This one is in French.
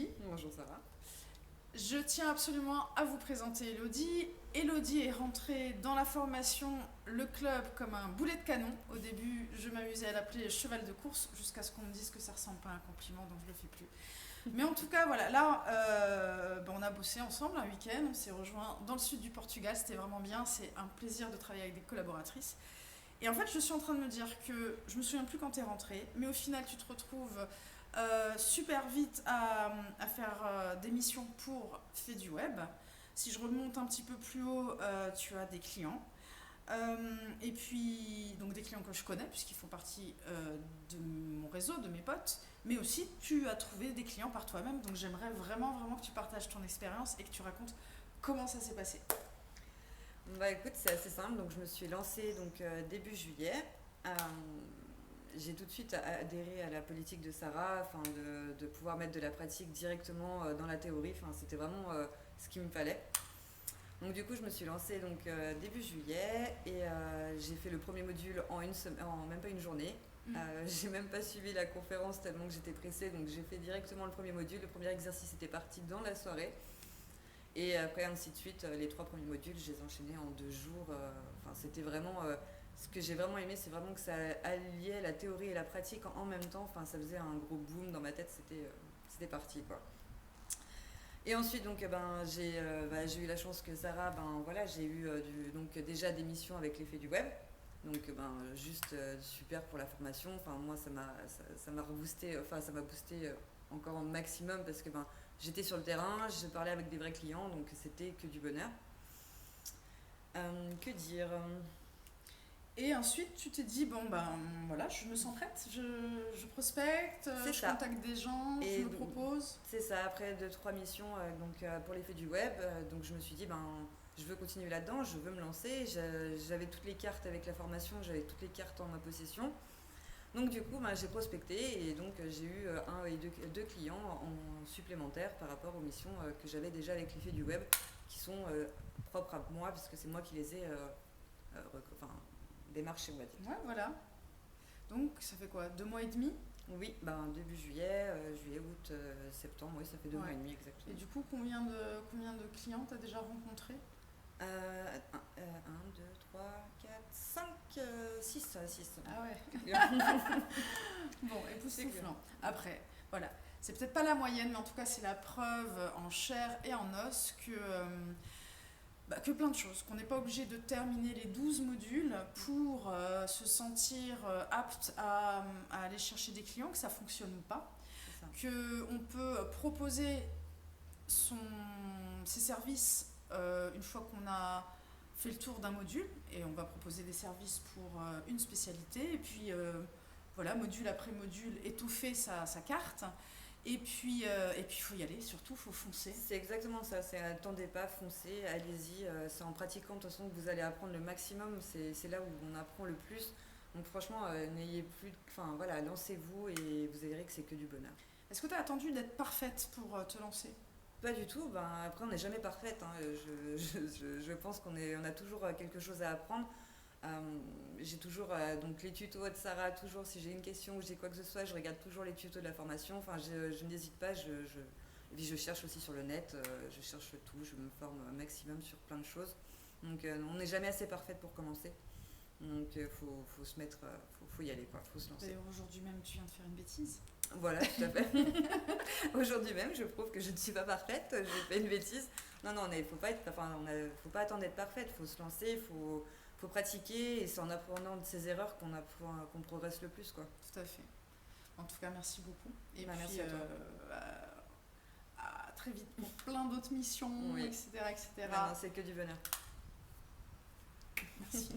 Elodie. Bonjour Sarah. Je tiens absolument à vous présenter Elodie. Elodie est rentrée dans la formation Le Club comme un boulet de canon. Au début, je m'amusais à l'appeler cheval de course jusqu'à ce qu'on me dise que ça ressemble pas à un compliment, donc je le fais plus. Mais en tout cas, voilà, là, on a bossé ensemble un week-end, on s'est rejoints dans le sud du Portugal, c'était vraiment bien, c'est un plaisir de travailler avec des collaboratrices. Et en fait, je suis en train de me dire que je me souviens plus quand tu es rentrée, mais au final, tu te retrouves super vite à faire des missions pour Fait du Web. Si je remonte un petit peu plus haut, tu as des clients. Et puis, donc des clients que je connais, puisqu'ils font partie de mon réseau, de mes potes. Mais aussi, tu as trouvé des clients par toi-même. Donc, j'aimerais vraiment, vraiment que tu partages ton expérience et que tu racontes comment ça s'est passé. Bah écoute, c'est assez simple. Donc je me suis lancée début juillet. J'ai tout de suite adhéré à la politique de Sarah, afin de pouvoir mettre de la pratique directement dans la théorie. Enfin, c'était vraiment ce qu'il me fallait. Donc du coup, je me suis lancée début juillet et j'ai fait le premier module en même pas une journée. J'ai même pas suivi la conférence tellement que j'étais pressée, donc j'ai fait directement le premier module. Le premier exercice était parti dans la soirée. Et après, ainsi de suite, les 3 premiers modules, je les ai enchaînés en 2 jours. C'était vraiment. Ce que j'ai vraiment aimé, c'est vraiment que ça alliait la théorie et la pratique en même temps. Enfin, ça faisait un gros boom dans ma tête, c'était parti, quoi. Et ensuite, j'ai eu la chance que Sarah, j'ai eu déjà des missions avec l'effet du web. Donc, juste super pour la formation. Enfin, moi, ça m'a reboosté, ça m'a boosté encore au maximum parce que j'étais sur le terrain, je parlais avec des vrais clients, donc c'était que du bonheur. Que dire? Et ensuite, tu t'es dit, voilà, je me sens prête, je prospecte, je contacte des gens, et je me propose. C'est ça, après 2-3 missions pour l'effet du web, donc je me suis dit, je veux continuer là-dedans, je veux me lancer. J'avais toutes les cartes avec la formation, j'avais toutes les cartes en ma possession. Donc du coup, j'ai prospecté et donc j'ai eu un et deux clients en supplémentaire par rapport aux missions que j'avais déjà avec l'effet du web, qui sont propres à moi, puisque c'est moi qui les ai démarchés, on va dire. Ouais, voilà. Donc ça fait quoi, 2 mois et demi? Oui, début juillet, août, septembre, oui, ça fait 2 mois et demi exactement. Et du coup, combien de clients t'as déjà rencontré? 1, 2, 3, 4, 5, 6. Ah ouais. Bon, époustouflant. Après, voilà. C'est peut-être pas la moyenne, mais en tout cas, c'est la preuve en chair et en os que plein de choses, qu'on n'est pas obligé de terminer les 12 modules pour se sentir apte à aller chercher des clients, que ça fonctionne ou pas, qu'on peut proposer ses services une fois qu'on a fait le tour d'un module, et on va proposer des services pour une spécialité, et puis voilà, module après module, étoffer sa carte. Et puis il faut y aller, surtout, il faut foncer. C'est exactement ça, attendez pas, foncez, allez-y. C'est en pratiquant de toute façon que vous allez apprendre le maximum, c'est là où on apprend le plus. Donc franchement, lancez-vous et vous verrez que c'est que du bonheur. Est-ce que tu as attendu d'être parfaite pour te lancer? Pas du tout, après on n'est jamais parfaite. Je pense qu'on a toujours quelque chose à apprendre. J'ai toujours les tutos de Sarah, toujours si j'ai une question ou j'ai quoi que ce soit, je regarde toujours les tutos de la formation. Je n'hésite pas, et puis je cherche aussi sur le net, je cherche tout, je me forme un maximum sur plein de choses. Donc on n'est jamais assez parfaite pour commencer. Donc faut se mettre, faut y aller, faut se lancer. D'ailleurs, aujourd'hui même, tu viens de faire une bêtise. Voilà, tout à fait. Aujourd'hui même, je prouve que je ne suis pas parfaite, j'ai fait une bêtise. Non, faut pas attendre d'être parfaite, faut se lancer, faut pratiquer, et c'est en apprenant de ses erreurs qu'on progresse le plus, quoi. Tout à fait. En tout cas, merci beaucoup. Et puis, merci à toi. À très vite pour plein d'autres missions, oui. etc. C'est que du bonheur. Merci.